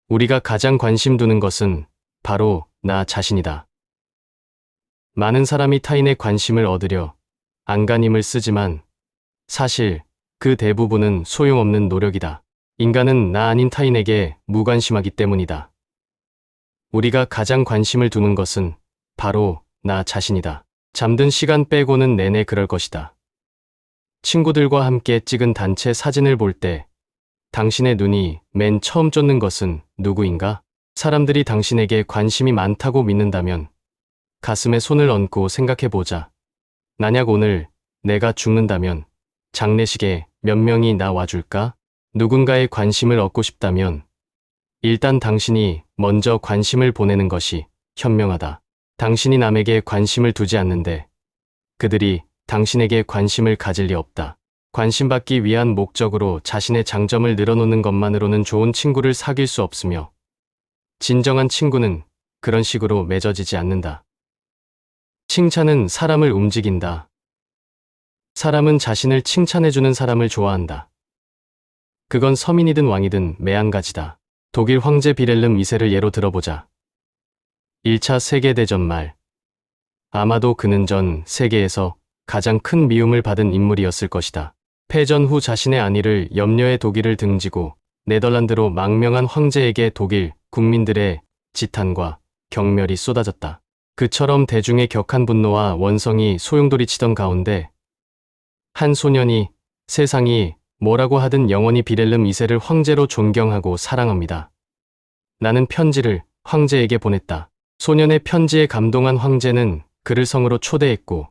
우리가 가장 관심 두는 것은 바로 나 자신이다. 많은 사람이 타인의 관심을 얻으려 안간힘을 쓰지만 사실 그 대부분은 소용없는 노력이다. 인간은 나 아닌 타인에게 무관심하기 때문이다. 우리가 가장 관심을 두는 것은 바로 나 자신이다. 잠든 시간 빼고는 내내 그럴 것이다. 친구들과 함께 찍은 단체 사진을 볼 때 당신의 눈이 맨 처음 쫓는 것은 누구인가? 사람들이 당신에게 관심이 많다고 믿는다면 가슴에 손을 얹고 생각해보자. 만약 오늘 내가 죽는다면 장례식에 몇 명이 나 와줄까? 누군가의 관심을 얻고 싶다면 일단 당신이 먼저 관심을 보내는 것이 현명하다. 당신이 남에게 관심을 두지 않는데 그들이 당신에게 관심을 가질 리 없다. 관심받기 위한 목적으로 자신의 장점을 늘어놓는 것만으로는 좋은 친구를 사귈 수 없으며 진정한 친구는 그런 식으로 맺어지지 않는다. 칭찬은 사람을 움직인다. 사람은 자신을 칭찬해주는 사람을 좋아한다. 그건 서민이든 왕이든 매한가지다. 독일 황제 빌헬름 2세를 예로 들어보자. 1차 세계대전 말. 아마도 그는 전 세계에서 가장 큰 미움을 받은 인물이었을 것이다. 패전 후 자신의 안위를 염려해 독일을 등지고 네덜란드로 망명한 황제에게 독일 국민들의 지탄과 경멸이 쏟아졌다. 그처럼 대중의 격한 분노와 원성이 소용돌이치던 가운데 한 소년이 세상이 뭐라고 하든 영원히 빌헬름 2세를 황제로 존경하고 사랑합니다. 나는 편지를 황제에게 보냈다. 소년의 편지에 감동한 황제는 그를 성으로 초대했고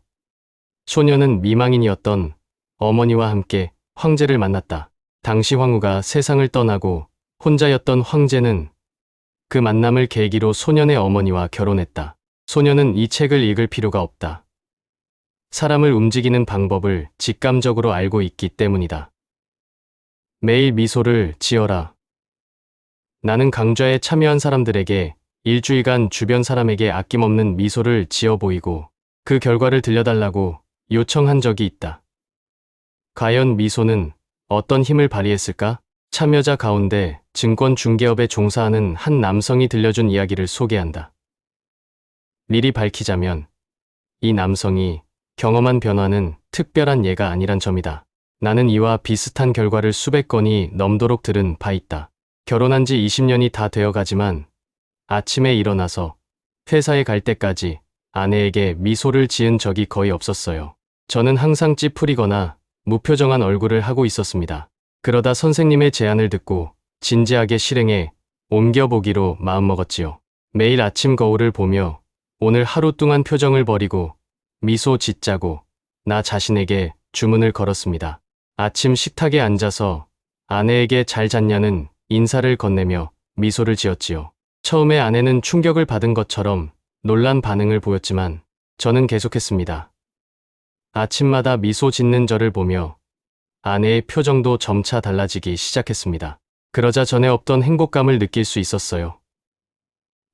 소년은 미망인이었던 어머니와 함께 황제를 만났다. 당시 황후가 세상을 떠나고 혼자였던 황제는 그 만남을 계기로 소년의 어머니와 결혼했다. 소년은 이 책을 읽을 필요가 없다. 사람을 움직이는 방법을 직감적으로 알고 있기 때문이다. 매일 미소를 지어라. 나는 강좌에 참여한 사람들에게 일주일간 주변 사람에게 아낌없는 미소를 지어 보이고 그 결과를 들려달라고 요청한 적이 있다. 과연 미소는 어떤 힘을 발휘했을까? 참여자 가운데 증권 중개업에 종사하는 한 남성이 들려준 이야기를 소개한다. 미리 밝히자면 이 남성이 경험한 변화는 특별한 예가 아니란 점이다. 나는 이와 비슷한 결과를 수백 건이 넘도록 들은 바 있다. 결혼한 지 20년이 다 되어가지만 아침에 일어나서 회사에 갈 때까지 아내에게 미소를 지은 적이 거의 없었어요. 저는 항상 찌푸리거나 무표정한 얼굴을 하고 있었습니다. 그러다 선생님의 제안을 듣고 진지하게 실행해 옮겨보기로 마음먹었지요. 매일 아침 거울을 보며 오늘 하루 동안 표정을 버리고 미소 짓자고 나 자신에게 주문을 걸었습니다. 아침 식탁에 앉아서 아내에게 잘 잤냐는 인사를 건네며 미소를 지었지요. 처음에 아내는 충격을 받은 것처럼 놀란 반응을 보였지만 저는 계속했습니다. 아침마다 미소 짓는 저를 보며 아내의 표정도 점차 달라지기 시작했습니다. 그러자 전에 없던 행복감을 느낄 수 있었어요.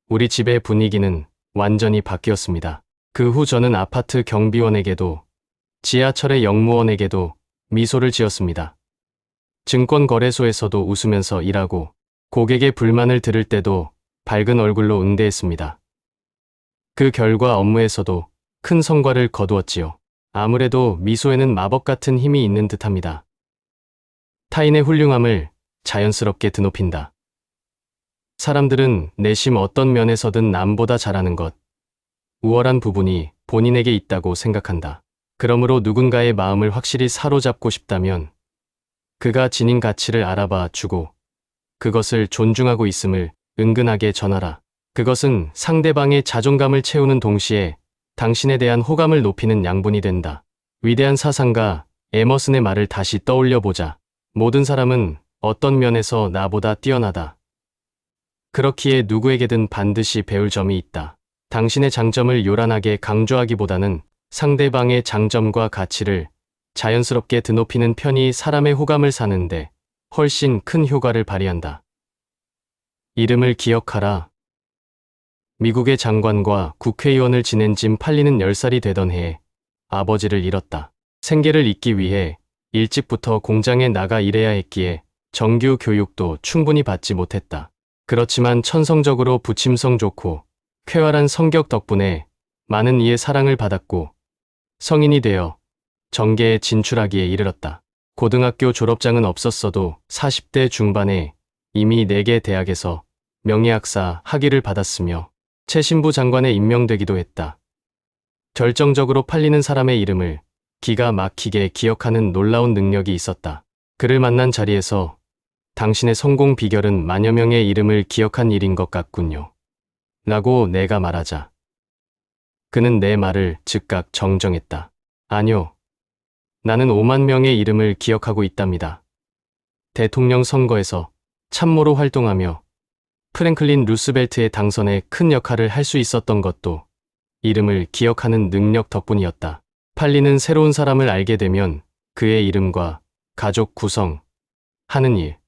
우리 집의 분위기는 완전히 바뀌었습니다. 그 후 저는 아파트 경비원에게도 지하철의 영무원에게도 미소를 지었습니다. 증권거래소에서도 웃으면서 일하고 고객의 불만을 들을 때도 밝은 얼굴로 응대했습니다. 그 결과 업무에서도 큰 성과를 거두었지요. 아무래도 미소에는 마법 같은 힘이 있는 듯합니다. 타인의 훌륭함을 자연스럽게 드높인다. 사람들은 내심 어떤 면에서든 남보다 잘하는 것, 우월한 부분이 본인에게 있다고 생각한다. 그러므로 누군가의 마음을 확실히 사로잡고 싶다면 그가 지닌 가치를 알아봐 주고 그것을 존중하고 있음을 은근하게 전하라. 그것은 상대방의 자존감을 채우는 동시에 당신에 대한 호감을 높이는 양분이 된다. 위대한 사상가 에머슨의 말을 다시 떠올려 보자. 모든 사람은 어떤 면에서 나보다 뛰어나다. 그렇기에 누구에게든 반드시 배울 점이 있다. 당신의 장점을 요란하게 강조하기보다는 상대방의 장점과 가치를 자연스럽게 드높이는 편이 사람의 호감을 사는데 훨씬 큰 효과를 발휘한다. 이름을 기억하라. 미국의 장관과 국회의원을 지낸 짐 팔리는 10살이 되던 해에 아버지를 잃었다. 생계를 잇기 위해 일찍부터 공장에 나가 일해야 했기에 정규 교육도 충분히 받지 못했다. 그렇지만 천성적으로 부침성 좋고 쾌활한 성격 덕분에 많은 이의 사랑을 받았고 성인이 되어 정계에 진출하기에 이르렀다. 고등학교 졸업장은 없었어도 40대 중반에 이미 4개 대학에서 명예학사 학위를 받았으며 최신부 장관에 임명되기도 했다. 결정적으로 팔리는 사람의 이름을 기가 막히게 기억하는 놀라운 능력이 있었다. 그를 만난 자리에서 당신의 성공 비결은 만여 명의 이름을 기억한 일인 것 같군요. 라고 내가 말하자 그는 내 말을 즉각 정정했다. 아니요. 나는 5만 명의 이름을 기억하고 있답니다. 대통령 선거에서 참모로 활동하며 프랭클린 루스벨트의 당선에 큰 역할을 할 수 있었던 것도 이름을 기억하는 능력 덕분이었다. 팔리는 새로운 사람을 알게 되면 그의 이름과 가족 구성, 하는 일,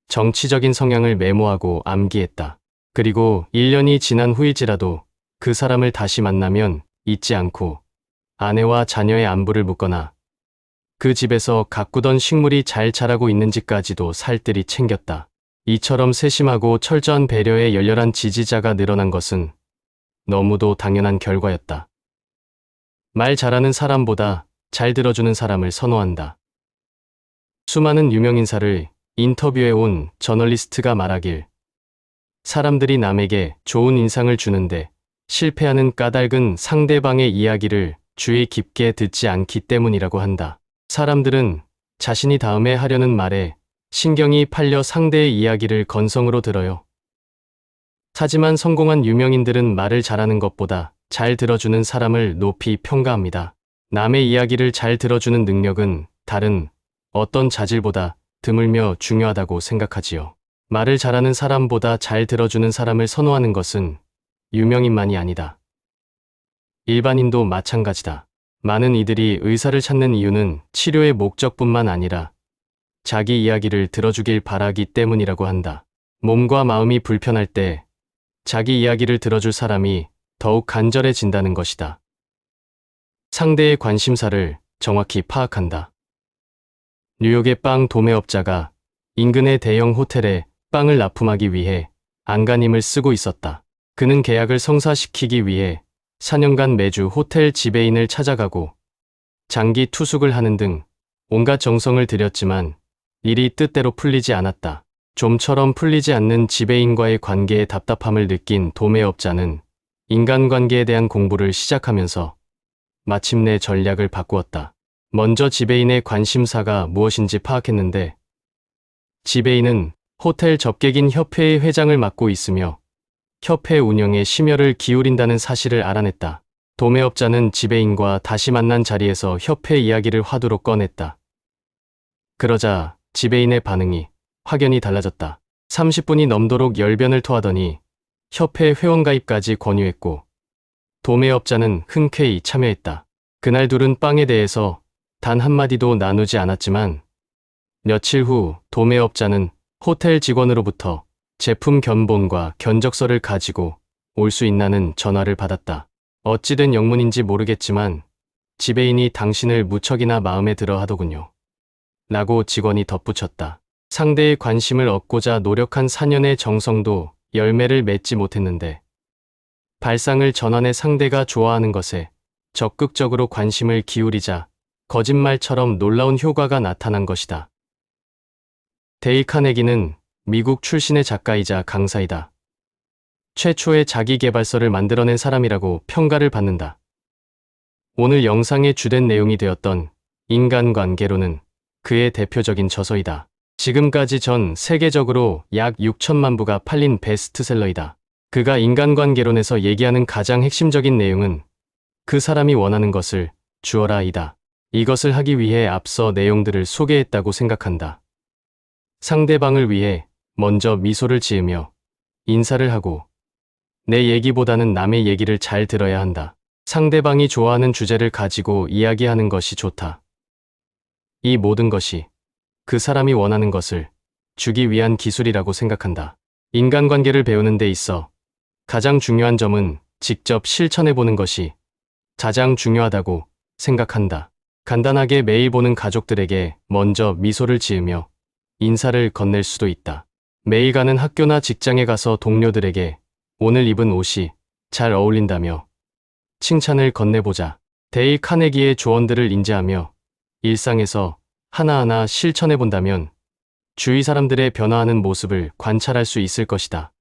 정치적인 성향을 메모하고 암기했다. 그리고 1년이 지난 후일지라도 그 사람을 다시 만나면 잊지 않고 아내와 자녀의 안부를 묻거나 그 집에서 가꾸던 식물이 잘 자라고 있는지까지도 살뜰히 챙겼다. 이처럼 세심하고 철저한 배려에 열렬한 지지자가 늘어난 것은 너무도 당연한 결과였다. 말 잘하는 사람보다 잘 들어주는 사람을 선호한다. 수많은 유명인사를 인터뷰해 온 저널리스트가 말하길 사람들이 남에게 좋은 인상을 주는데 실패하는 까닭은 상대방의 이야기를 주의 깊게 듣지 않기 때문이라고 한다. 사람들은 자신이 다음에 하려는 말에 신경이 팔려 상대의 이야기를 건성으로 들어요. 하지만 성공한 유명인들은 말을 잘하는 것보다 잘 들어주는 사람을 높이 평가합니다. 남의 이야기를 잘 들어주는 능력은 다른 어떤 자질보다 드물며 중요하다고 생각하지요. 말을 잘하는 사람보다 잘 들어주는 사람을 선호하는 것은 유명인만이 아니다. 일반인도 마찬가지다. 많은 이들이 의사를 찾는 이유는 치료의 목적뿐만 아니라 자기 이야기를 들어주길 바라기 때문이라고 한다. 몸과 마음이 불편할 때 자기 이야기를 들어줄 사람이 더욱 간절해진다는 것이다. 상대의 관심사를 정확히 파악한다. 뉴욕의 빵 도매업자가 인근의 대형 호텔에 빵을 납품하기 위해 안간힘을 쓰고 있었다. 그는 계약을 성사시키기 위해 4년간 매주 호텔 지배인을 찾아가고 장기 투숙을 하는 등 온갖 정성을 들였지만 일이 뜻대로 풀리지 않았다. 좀처럼 풀리지 않는 지배인과의 관계에 답답함을 느낀 도매업자는 인간관계에 대한 공부를 시작하면서 마침내 전략을 바꾸었다. 먼저 지배인의 관심사가 무엇인지 파악했는데 지배인은 호텔 접객인 협회의 회장을 맡고 있으며 협회 운영에 심혈을 기울인다는 사실을 알아냈다. 도매업자는 지배인과 다시 만난 자리에서 협회 이야기를 화두로 꺼냈다. 그러자 지배인의 반응이 확연히 달라졌다. 30분이 넘도록 열변을 토하더니 협회 회원가입까지 권유했고 도매업자는 흔쾌히 참여했다. 그날 둘은 빵에 대해서 단 한마디도 나누지 않았지만 며칠 후 도매업자는 호텔 직원으로부터 제품 견본과 견적서를 가지고 올 수 있나는 전화를 받았다. 어찌된 영문인지 모르겠지만 지배인이 당신을 무척이나 마음에 들어 하더군요. 라고 직원이 덧붙였다. 상대의 관심을 얻고자 노력한 4년의 정성도 열매를 맺지 못했는데 발상을 전환해 상대가 좋아하는 것에 적극적으로 관심을 기울이자 거짓말처럼 놀라운 효과가 나타난 것이다. 데일 카네기는 미국 출신의 작가이자 강사이다. 최초의 자기계발서를 만들어낸 사람이라고 평가를 받는다. 오늘 영상의 주된 내용이 되었던 인간관계론은 그의 대표적인 저서이다. 지금까지 전 세계적으로 약 6천만 부가 팔린 베스트셀러이다. 그가 인간관계론에서 얘기하는 가장 핵심적인 내용은 그 사람이 원하는 것을 주어라이다. 이것을 하기 위해 앞서 내용들을 소개했다고 생각한다. 상대방을 위해 먼저 미소를 지으며 인사를 하고 내 얘기보다는 남의 얘기를 잘 들어야 한다. 상대방이 좋아하는 주제를 가지고 이야기하는 것이 좋다. 이 모든 것이 그 사람이 원하는 것을 주기 위한 기술이라고 생각한다. 인간관계를 배우는 데 있어 가장 중요한 점은 직접 실천해보는 것이 가장 중요하다고 생각한다. 간단하게 매일 보는 가족들에게 먼저 미소를 지으며 인사를 건넬 수도 있다. 매일 가는 학교나 직장에 가서 동료들에게 오늘 입은 옷이 잘 어울린다며 칭찬을 건네보자. 데일 카네기의 조언들을 인지하며 일상에서 하나하나 실천해본다면 주위 사람들의 변화하는 모습을 관찰할 수 있을 것이다.